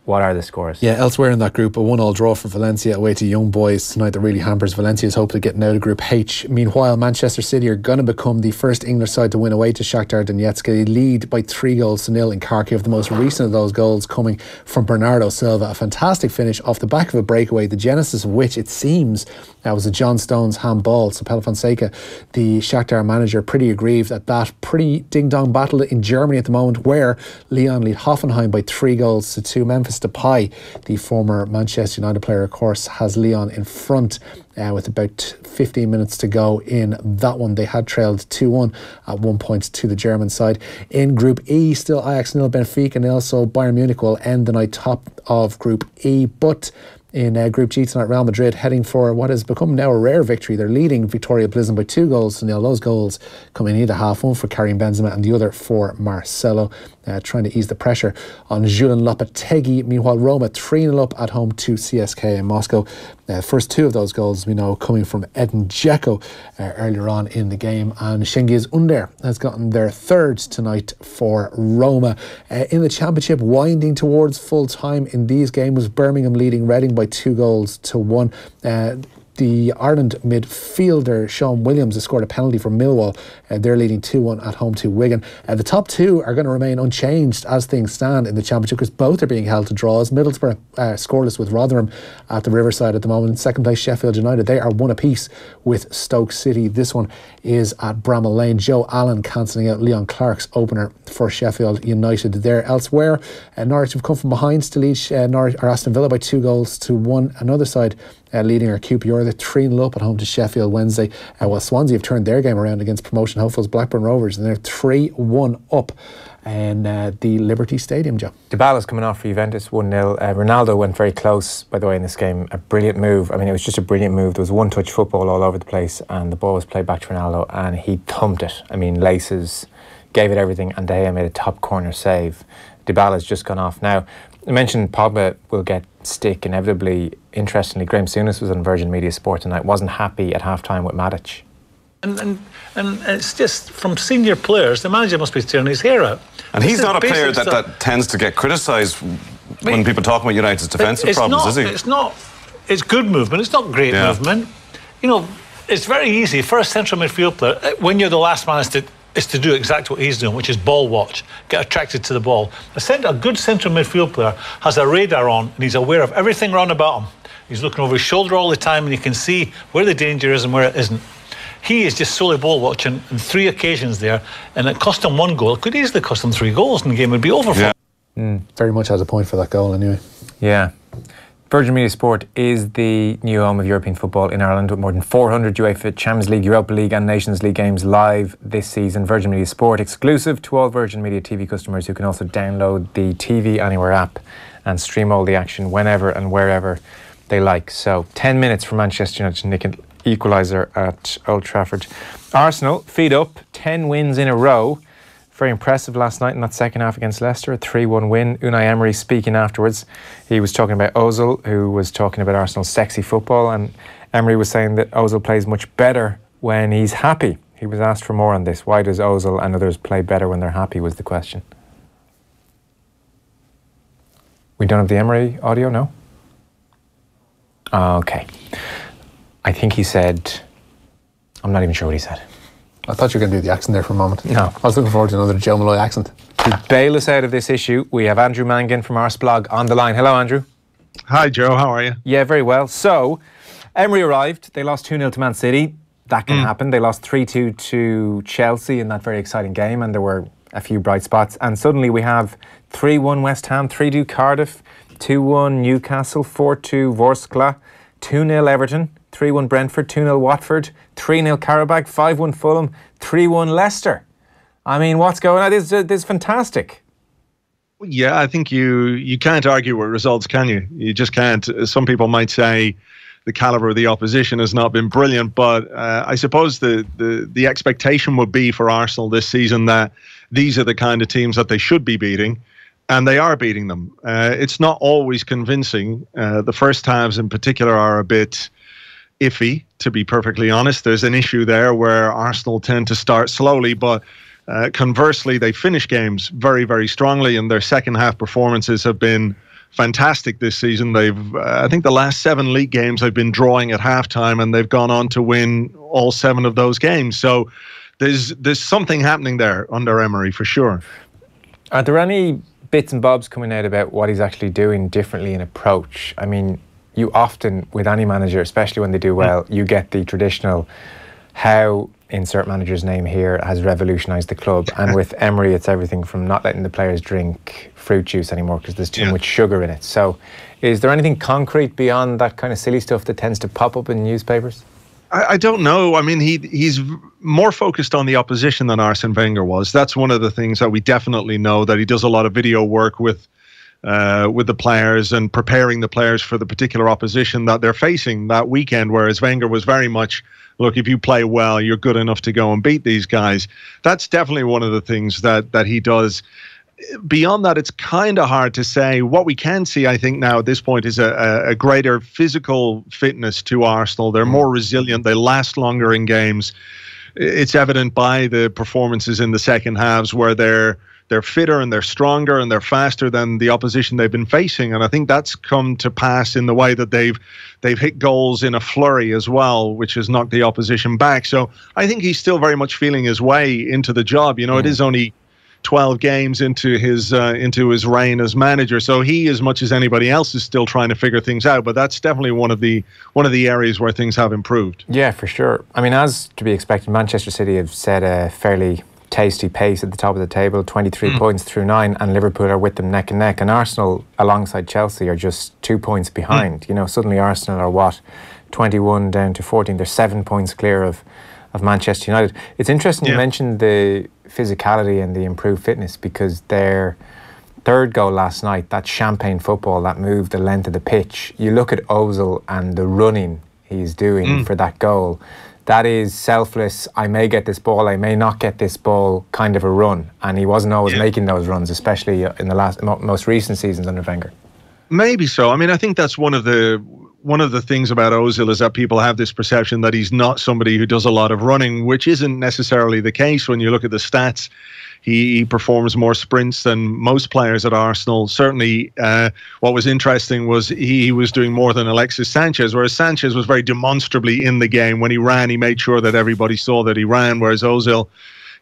Speaker 5: what are the scores?
Speaker 15: Yeah, elsewhere in that group, a 1-1 draw for Valencia away to Young Boys tonight that really hampers Valencia's hope of getting out of Group H. Meanwhile, Manchester City are going to become the first English side to win away to Shakhtar Donetsk. They lead by 3-0 in Kharkiv. The most recent of those goals coming from Bernardo Silva. A fantastic finish off the back of a breakaway, the genesis of which, it seems, was a John Stones handball. So Paulo Fonseca, the Shakhtar manager, pretty aggrieved at that pretty ding-dong battle in Germany at the moment, where Lyon lead Hoffenheim by 3-2. Memphis Depay, the former Manchester United player, of course, has Lyon in front with about 15 minutes to go in that one. They had trailed 2-1 at one point to the German side. In Group E, still Ajax 0, Benfica 0, so Bayern Munich will end the night top of Group E. But in Group G tonight, Real Madrid heading for what has become now a rare victory. They're leading Victoria Pilsen by 2-0. Those goals come in either half, one for Karim Benzema and the other for Marcelo, trying to ease the pressure on Julian Lopetegui. Meanwhile, Roma 3-0 up at home to CSKA in Moscow. First two of those goals, we know, coming from Edin Dzeko earlier on in the game. And Cengiz Under has gotten their third tonight for Roma. In the Championship, winding towards full time in these games, Birmingham leading Reading by 2-1. the Ireland midfielder Sean Williams has scored a penalty for Millwall. They're leading 2-1 at home to Wigan. The top two are going to remain unchanged as things stand in the Championship because both are being held to draws. Middlesbrough scoreless with Rotherham at the Riverside at the moment. In second place, Sheffield United. They are 1 apiece with Stoke City. This one is at Bramall Lane. Joe Allen cancelling out Leon Clark's opener for Sheffield United there. Elsewhere, Norwich have come from behind to lead Aston Villa by 2-1. Another side leading are QPR. They're 3-0 up at home to Sheffield Wednesday. While Swansea have turned their game around against promotion hopefuls Blackburn Rovers, and they're 3-1 up in the Liberty Stadium, Joe.
Speaker 5: Dybala's coming off for Juventus 1-0. Ronaldo went very close, by the way, in this game. A brilliant move. I mean, it was just a brilliant move. There was one-touch football all over the place, and the ball was played back to Ronaldo, and he thumped it. I mean, laces, gave it everything, and De Gea made a top corner save. Dybala's just gone off. Now, I mentioned Pogba will get stick inevitably. Interestingly, Graham Souness was on Virgin Media Sport tonight, wasn't happy at half-time with Matic.
Speaker 16: And it's just from senior players, the manager must be tearing his hair out.
Speaker 17: And he's not a player that tends to get criticised when people talk about United's defensive problems, is he?
Speaker 16: It's good movement, it's not great movement. You know, it's very easy for a central midfield player, when you're the last man, is to do exactly what he's doing, which is ball watch, get attracted to the ball. A good central midfield player has a radar on and he's aware of everything around about him. He's looking over his shoulder all the time and he can see where the danger is and where it isn't. He is just solely ball watching on 3 occasions there, and it cost him 1 goal. It could easily cost him 3 goals and the game would be over for him.
Speaker 15: Very much has a point for that goal anyway.
Speaker 5: Yeah. Virgin Media Sport is the new home of European football in Ireland, with more than 400 UEFA Champions League, Europa League and Nations League games live this season. Virgin Media Sport exclusive to all Virgin Media TV customers, who can also download the TV Anywhere app and stream all the action whenever and wherever they like. So 10 minutes for Manchester United to nick an equaliser at Old Trafford. Arsenal feet up, 10 wins in a row. Very impressive last night in that second half against Leicester, a 3-1 win. Unai Emery speaking afterwards, he was talking about Ozil, who was talking about Arsenal's sexy football, and Emery was saying that Ozil plays much better when he's happy. He was asked for more on this. Why does Ozil and others play better when they're happy, was the question. We don't have the Emery audio, no? Okay. I think he said, I'm not even sure what he said.
Speaker 15: I thought you were going to do the accent there for a moment.
Speaker 5: No.
Speaker 15: I was looking forward to another Joe Malloy accent.
Speaker 5: To bail us out of this issue, we have Andrew Mangan from Arseblog on the line. Hello, Andrew.
Speaker 18: Hi, Joe. How are you?
Speaker 5: Yeah, very well. So, Emery arrived. They lost 2-0 to Man City. That can happen. They lost 3-2 to Chelsea in that very exciting game, and there were a few bright spots. And suddenly we have 3-1 West Ham, 3-2 Cardiff, 2-1 Newcastle, 4-2 Vorskla, 2-0 Everton, 3-1 Brentford, 2-0 Watford, 3-0 Qarabağ, 5-1 Fulham, 3-1 Leicester. I mean, what's going on? This is fantastic.
Speaker 18: Yeah, I think you can't argue with results, can you? You just can't. Some people might say the calibre of the opposition has not been brilliant, but I suppose the expectation would be for Arsenal this season that these are the kind of teams that they should be beating, and they are beating them. It's not always convincing. The first halves in particular are a bit iffy, to be perfectly honest. There's an issue there where Arsenal tend to start slowly, but conversely, they finish games very, very strongly, and their second half performances have been fantastic this season. They've, I think the last 7 league games they've been drawing at halftime, and they've gone on to win all 7 of those games. So there's something happening there under Emery for sure.
Speaker 5: Are there any bits and bobs coming out about what he's actually doing differently in approach? I mean, you often, with any manager, especially when they do well, you get the traditional how, insert manager's name here, has revolutionised the club. And with Emery, it's everything from not letting the players drink fruit juice anymore because there's too much sugar in it. So is there anything concrete beyond that kind of silly stuff that tends to pop up in newspapers?
Speaker 18: I don't know. I mean, he's more focused on the opposition than Arsene Wenger was. That's one of the things that we definitely know, that he does a lot of video work with the players and preparing the players for the particular opposition that they're facing that weekend, whereas Wenger was very much, look, if you play well, you're good enough to go and beat these guys. That's definitely one of the things that he does. Beyond that, it's kind of hard to say. What we can see, I think, now at this point is a greater physical fitness to Arsenal. They're more resilient. They last longer in games. It's evident by the performances in the second halves where they're they're fitter and they're stronger and they're faster than the opposition they've been facing. And I think that's come to pass in the way that they've hit goals in a flurry as well, which has knocked the opposition back. So I think he's still very much feeling his way into the job. It is only 12 games into his reign as manager, so he, as much as anybody else, is still trying to figure things out. But that's definitely one of the areas where things have improved.
Speaker 5: Yeah, for sure. I mean, as to be expected, Manchester City have set a fairly tasty pace at the top of the table, 23 points through 9, and Liverpool are with them neck and neck, and Arsenal alongside Chelsea are just 2 points behind. Suddenly Arsenal are 21 down to 14. They're 7 points clear of Manchester United. It's interesting you mentioned the physicality and the improved fitness, because their third goal last night, that champagne football that moved the length of the pitch, you look at Ozil and the running he's doing for that goal. That is selfless, I may get this ball, I may not get this ball kind of a run. And he wasn't always making those runs, especially in the most recent seasons under Wenger.
Speaker 18: Maybe so. I mean, I think that's one of the things about Ozil is that people have this perception that he's not somebody who does a lot of running, which isn't necessarily the case when you look at the stats. He performs more sprints than most players at Arsenal. Certainly, what was interesting was he was doing more than Alexis Sanchez, whereas Sanchez was very demonstrably in the game. When he ran, he made sure that everybody saw that he ran, whereas Ozil,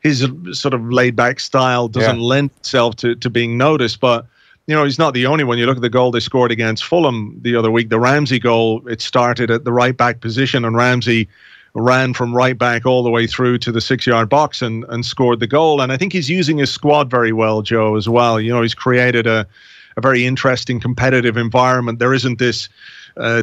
Speaker 18: his sort of laid-back style doesn't lend itself to being noticed. But he's not the only one. You look at the goal they scored against Fulham the other week, the Ramsey goal, it started at the right-back position, and Ramsey ran from right back all the way through to the 6-yard box and scored the goal. And I think he's using his squad very well, Joe, as well. He's created a very interesting competitive environment. There isn't this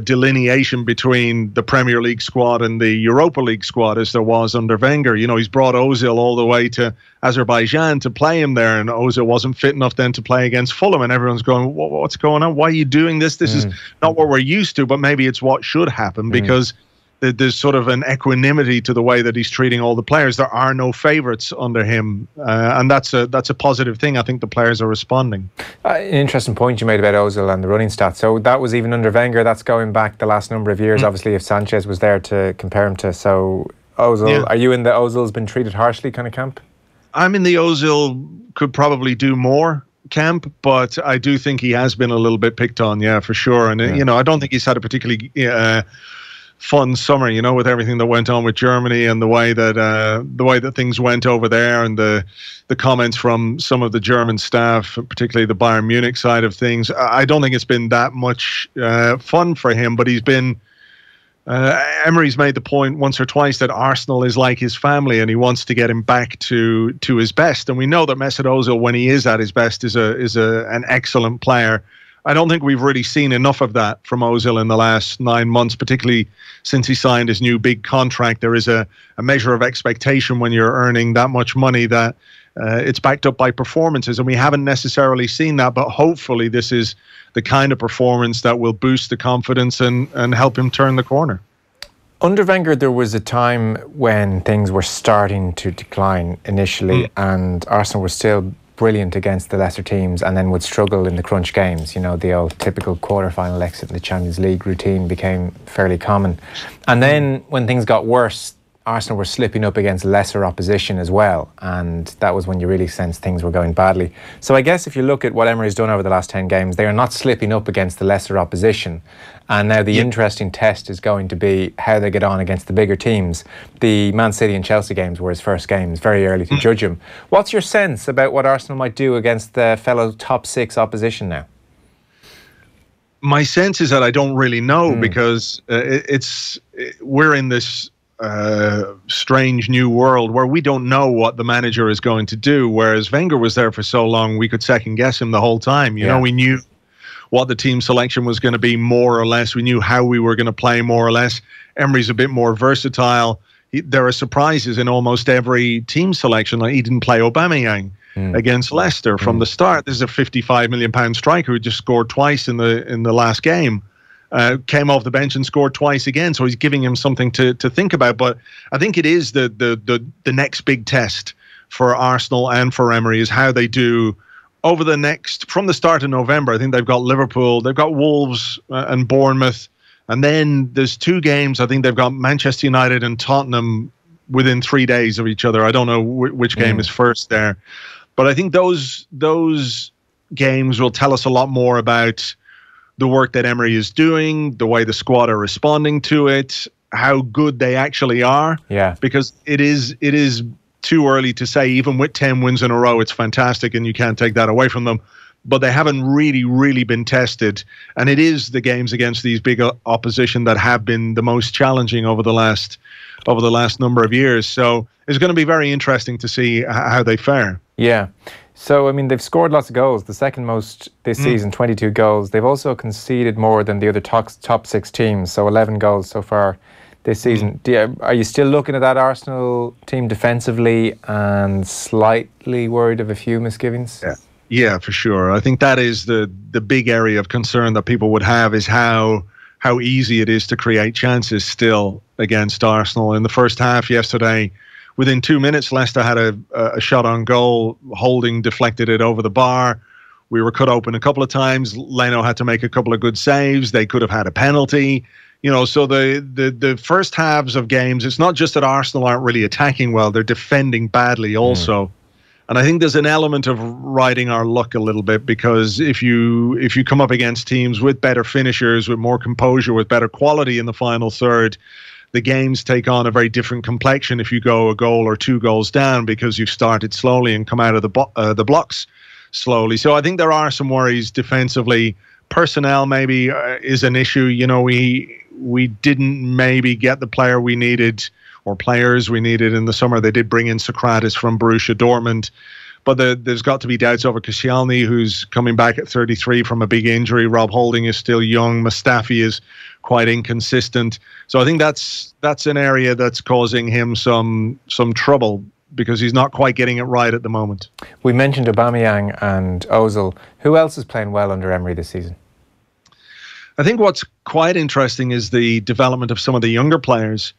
Speaker 18: delineation between the Premier League squad and the Europa League squad as there was under Wenger. He's brought Ozil all the way to Azerbaijan to play him there, and Ozil wasn't fit enough then to play against Fulham, and everyone's going, what's going on? Why are you doing this? This is not what we're used to, but maybe it's what should happen, because there's sort of an equanimity to the way that he's treating all the players. There are no favourites under him, and that's a positive thing. I think the players are responding.
Speaker 5: An interesting point you made about Ozil and the running stats. So that was even under Wenger. That's going back the last number of years. Obviously, if Sanchez was there to compare him to. So Ozil, are you in the Ozil's been treated harshly kind of camp? I'm in the Ozil
Speaker 18: could probably do more camp, but I do think he has been a little bit picked on, for sure. And I don't think he's had a particularly fun summer, with everything that went on with Germany and the way that things went over there, and the comments from some of the German staff, particularly the Bayern Munich side of things. I don't think it's been that much fun for him, but he's been. Emery's made the point once or twice that Arsenal is like his family, and he wants to get him back to his best. And we know that Mesut Ozil, when he is at his best, is an excellent player. I don't think we've really seen enough of that from Ozil in the last 9 months, particularly since he signed his new big contract. There is a measure of expectation when you're earning that much money that it's backed up by performances, and we haven't necessarily seen that, but hopefully this is the kind of performance that will boost the confidence and help him turn the corner. Under Wenger, there was a time when things were starting to decline initially, and Arsenal were still brilliant against the lesser teams and then would struggle in the crunch games. The old typical quarter-final exit in the Champions League routine became fairly common. And then when things got worse, Arsenal were slipping up against lesser opposition as well, and that was when you really sensed things were going badly. So I guess if you look at what Emery's done over the last 10 games, they are not slipping up against the lesser opposition. And now the interesting test is going to be how they get on against the bigger teams. The Man City and Chelsea games were his first games, very early to judge him. What's your sense about what Arsenal might do against the fellow top 6 opposition now? My sense is that I don't really know, because we're in this strange new world where we don't know what the manager is going to do, whereas Wenger was there for so long we could second guess him the whole time. You know, we knew what the team selection was going to be more or less. We knew how we were going to play more or less. Emery's a bit more versatile. There are surprises in almost every team selection. Like, he didn't play Aubameyang against Leicester from the start. This is a £55 million striker who just scored twice in the last game. Came off the bench and scored twice again, so he's giving him something to think about. But I think it is the next big test for Arsenal and for Emery is how they do over the next, from the start of November. I think they've got Liverpool, they've got Wolves and Bournemouth, and then there's 2 games. I think they've got Manchester United and Tottenham within 3 days of each other. I don't know which game is first there. But I think those games will tell us a lot more about the work that Emery is doing, the way the squad are responding to it, how good they actually are.
Speaker 5: Yeah.
Speaker 18: Because it is too early to say. Even with 10 wins in a row, it's fantastic, and you can't take that away from them. But they haven't really been tested. And it is the games against these big opposition that have been the most challenging over the last number of years. So it's going to be very interesting to see how they fare.
Speaker 5: Yeah. So, I mean, they've scored lots of goals, the second most this season, 22 goals. They've also conceded more than the other top 6 teams, so 11 goals so far this season. Are you still looking at that Arsenal team defensively and slightly worried of a few misgivings?
Speaker 18: Yeah, for sure. I think that is the big area of concern that people would have, is how easy it is to create chances still against Arsenal. In the first half yesterday, within 2 minutes, Leicester had a shot on goal. Holding deflected it over the bar. We were cut open a couple of times. Leno had to make a couple of good saves. They could have had a penalty. So the first halves of games, it's not just that Arsenal aren't really attacking well, they're defending badly also. And I think there's an element of riding our luck a little bit, because if you come up against teams with better finishers, with more composure, with better quality in the final third, the games take on a very different complexion if you go a goal or 2 goals down, because you've started slowly and come out of the blocks slowly. So I think there are some worries defensively. Personnel maybe is an issue. We didn't maybe get the player we needed, or players we needed in the summer. They did bring in Socrates from Borussia Dortmund, but there's got to be doubts over Koscielny, who's coming back at 33 from a big injury. Rob Holding is still young. Mustafi is quite inconsistent. So I think that's an area that's causing him some trouble, because he's not quite getting it right at the moment.
Speaker 5: We mentioned Aubameyang and Ozil. Who else is playing well under Emery this season?
Speaker 18: I think what's quite interesting is the development of some of the younger players.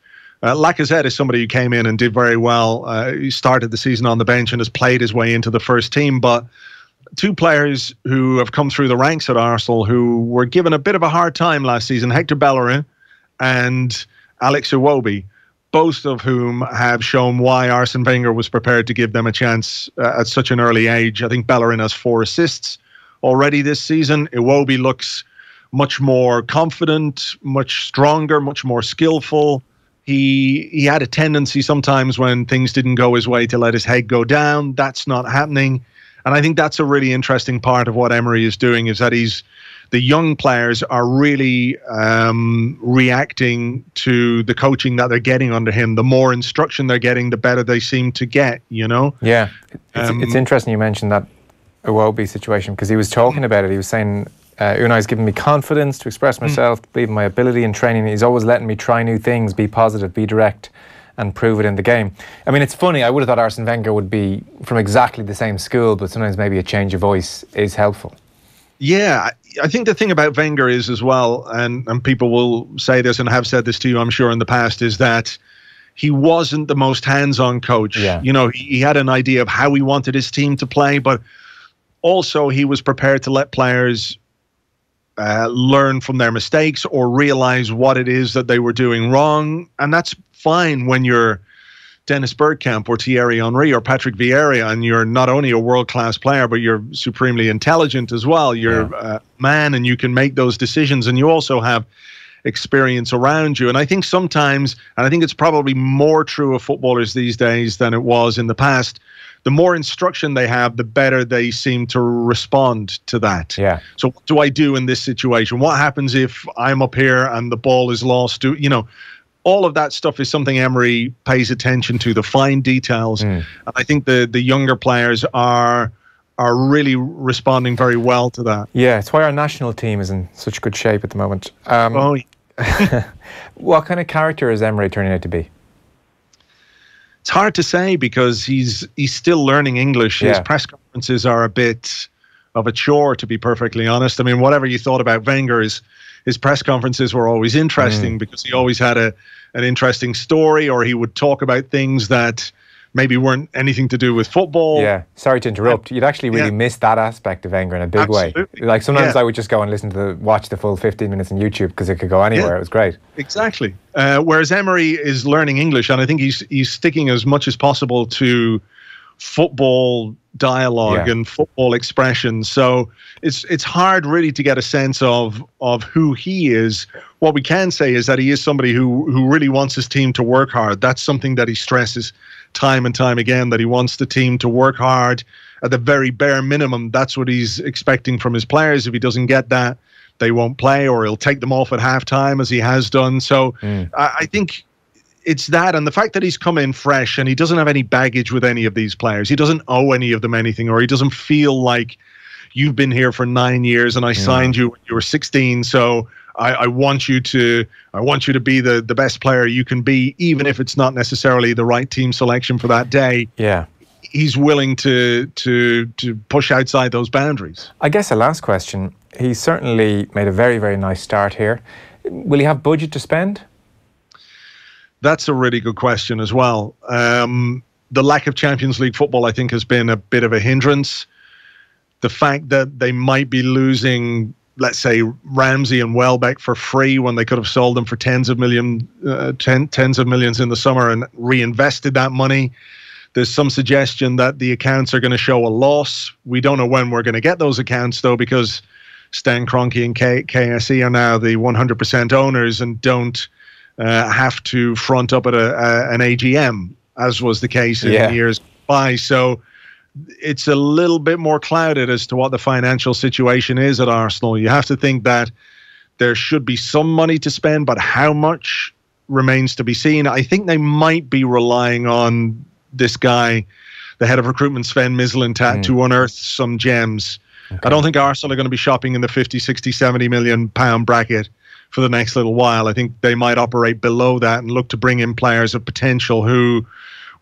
Speaker 18: Lacazette is somebody who came in and did very well. He started the season on the bench and has played his way into the first team. But 2 players who have come through the ranks at Arsenal who were given a bit of a hard time last season, Hector Bellerin and Alex Iwobi, both of whom have shown why Arsene Wenger was prepared to give them a chance at such an early age. I think Bellerin has 4 assists already this season. Iwobi looks much more confident, much stronger, much more skillful. He had a tendency sometimes when things didn't go his way to let his head go down. That's not happening. And I think that's a really interesting part of what Emery is doing, is that the young players are really reacting to the coaching that they're getting under him. The more instruction they're getting, the better they seem to get,
Speaker 5: Yeah. It's interesting you mentioned that Iwobi situation, because he was talking about it. He was saying, Unai's given me confidence to express myself, to believe in my ability in training. He's always letting me try new things, be positive, be direct, and prove it in the game. I mean, it's funny. I would have thought Arsene Wenger would be from exactly the same school, but sometimes maybe a change of voice is helpful.
Speaker 18: Yeah, I think the thing about Wenger is as well, and people will say this and have said this to you, I'm sure, in the past, is that he wasn't the most hands-on coach.
Speaker 5: Yeah.
Speaker 18: He had an idea of how he wanted his team to play, but also he was prepared to let players learn from their mistakes or realize what it is that they were doing wrong. And that's fine when you're Dennis Bergkamp or Thierry Henry or Patrick Vieira, and you're not only a world-class player, but you're supremely intelligent as well. You're a man, and you can make those decisions, and you also have experience around you. And I think sometimes, and I think it's probably more true of footballers these days than it was in the past, the more instruction they have, the better they seem to respond to that.
Speaker 5: Yeah.
Speaker 18: So what do I do in this situation? What happens if I'm up here and the ball is lost? All of that stuff is something Emery pays attention to, the fine details. And I think the younger players are really responding very well to that.
Speaker 5: Yeah, it's why our national team is in such good shape at the moment. What kind of character is Emery turning out to be?
Speaker 18: It's hard to say, because he's still learning English. His press conferences are a bit of a chore, to be perfectly honest. I mean, whatever you thought about Wenger, his press conferences were always interesting because he always had an interesting story, or he would talk about things that maybe weren't anything to do with football.
Speaker 5: Yeah, sorry to interrupt. You'd actually really miss that aspect of Wenger in a big way. Like sometimes I would just go and watch the full 15 minutes on YouTube, because it could go anywhere. It was great.
Speaker 18: Exactly. Whereas Emery is learning English, and I think he's sticking as much as possible to football dialogue and football expression. So it's hard really to get a sense of who he is. What we can say is that he is somebody who really wants his team to work hard. That's something that he stresses time and time again, that he wants the team to work hard at the very bare minimum. That's what he's expecting from his players. If he doesn't get that, they won't play, or he'll take them off at halftime, as he has done. So I think it's that, and the fact that he's come in fresh and he doesn't have any baggage with any of these players. He doesn't owe any of them anything, or he doesn't feel like you've been here for 9 years and I signed you when you were 16. So I want you to be the best player you can be, even if it's not necessarily the right team selection for that day.
Speaker 5: Yeah.
Speaker 18: He's willing to push outside those boundaries.
Speaker 5: I guess a last question. He's certainly made a very, very nice start here. Will he have budget to spend?
Speaker 18: That's a really good question as well. The lack of Champions League football, I think, has been a bit of a hindrance. The fact that they might be losing, let's say, Ramsey and Welbeck for free when they could have sold them for tens of millions in the summer and reinvested that money. There's some suggestion that the accounts are going to show a loss. We don't know when we're going to get those accounts, though, because Stan Kroenke and KSE are now the 100% owners and don't have to front up at an AGM, as was the case in years by. So it's a little bit more clouded as to what the financial situation is at Arsenal. You have to think that there should be some money to spend, but how much remains to be seen. I think they might be relying on this guy, the head of recruitment, Sven Mislintat, to unearth some gems. Okay. I don't think Arsenal are going to be shopping in the 50, 60, 70 million pound bracket for the next little while. I think they might operate below that and look to bring in players of potential who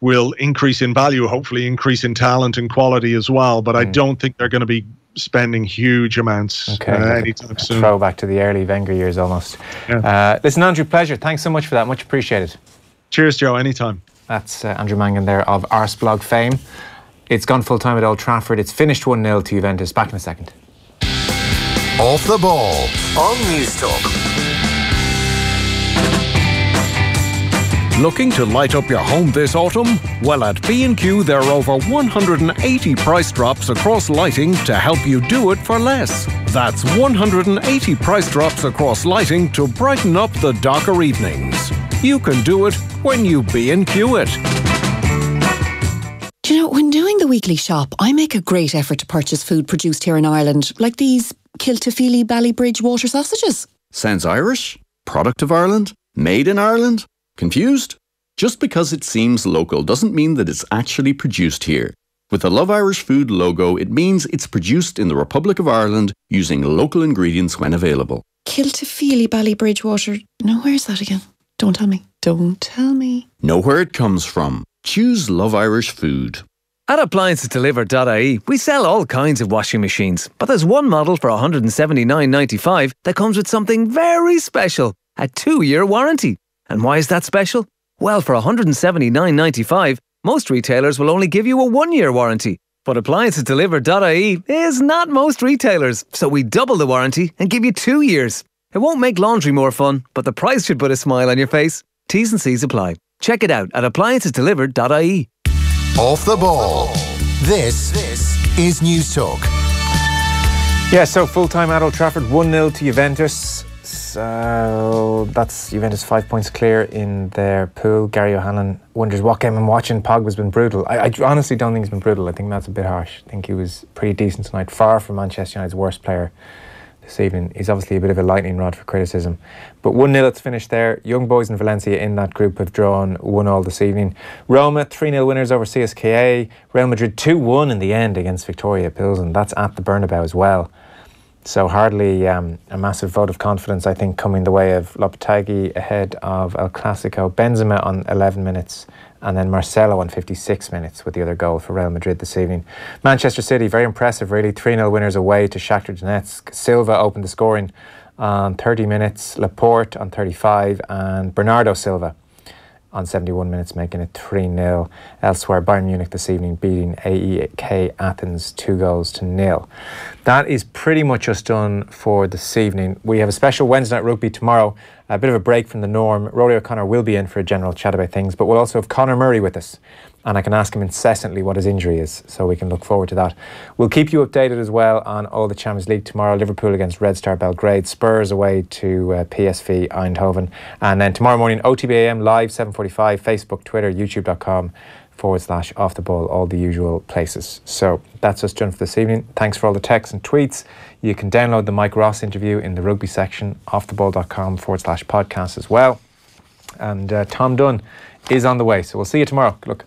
Speaker 18: will increase in value, hopefully increase in talent and quality as well. But I don't think they're going to be spending huge amounts anytime soon.
Speaker 5: Throwback to the early Wenger years almost. Yeah. Listen, Andrew, pleasure. Thanks so much for that. Much appreciated.
Speaker 18: Cheers, Joe. Anytime.
Speaker 5: That's Andrew Mangan there of Arseblog fame. It's gone full time at Old Trafford. It's finished 1-0 to Juventus. Back in a second.
Speaker 8: Off the ball on News Talk.
Speaker 19: Looking to light up your home this autumn? Well, at B&Q there are over 180 price drops across lighting to help you do it for less. That's 180 price drops across lighting to brighten up the darker evenings. You can do it when you B&Q it.
Speaker 20: Do you know, when doing the weekly shop, I make a great effort to purchase food produced here in Ireland, like these Kiltafeely Ballybridge water sausages.
Speaker 21: Sounds Irish? Product of Ireland? Made in Ireland? Confused? Just because it seems local doesn't mean that it's actually produced here. With the Love Irish Food logo, it means it's produced in the Republic of Ireland using local ingredients when available.
Speaker 20: Kiltafeely Ballybridge water. Now, where's that again? Don't tell me. Don't tell me.
Speaker 21: Know where it comes from. Choose Love Irish Food.
Speaker 22: At AppliancesDelivered.ie, we sell all kinds of washing machines, but there's one model for $179.95 that comes with something very special, a 2-year warranty. And why is that special? Well, for $179.95, most retailers will only give you a 1-year warranty. But AppliancesDelivered.ie is not most retailers, so we double the warranty and give you 2 years. It won't make laundry more fun, but the price should put a smile on your face. T's and C's apply. Check it out at AppliancesDelivered.ie.
Speaker 8: Off the ball. This is News Talk.
Speaker 5: Yeah, so full-time at Old Trafford, 1-0 to Juventus. So that's Juventus 5 points clear in their pool. Gary O'Hanlon wonders what game I'm watching. Pogba's been brutal. I honestly don't think he's been brutal. I think that's a bit harsh. I think he was pretty decent tonight. Far from Manchester United's worst player this evening. He's obviously a bit of a lightning rod for criticism. But 1-0, it's finished there. Young Boys and Valencia in that group have drawn 1-1 this evening. Roma, 3-0 winners over CSKA. Real Madrid 2-1 in the end against Victoria Pilsen. That's at the Bernabeu as well. So hardly a massive vote of confidence, I think, coming the way of Lopetegui ahead of El Clasico. Benzema on 11 minutes and then Marcelo on 56 minutes with the other goal for Real Madrid this evening. Manchester City, very impressive really. 3-0 winners away to Shakhtar Donetsk. Silva opened the scoring on 30 minutes, Laporte on 35 and Bernardo Silva on 71 minutes, making it 3-0. Elsewhere, Bayern Munich this evening beating AEK Athens 2-0. That is pretty much us done for this evening. We have a special Wednesday night rugby tomorrow A bit of a break from the norm. Rory O'Connor will be in for a general chat about things, but we'll also have Conor Murray with us. And I can ask him incessantly what his injury is, so we can look forward to that. We'll keep you updated as well on all the Champions League tomorrow. Liverpool against Red Star Belgrade, Spurs away to PSV Eindhoven. And then tomorrow morning, OTBAM live, 7:45, Facebook, Twitter, youtube.com/off the ball, all the usual places. So that's us done for this evening. Thanks for all the texts and tweets. You can download the Mike Ross interview in the rugby section, offtheball.com/podcast as well. And Tom Dunn is on the way. So we'll see you tomorrow. Good luck.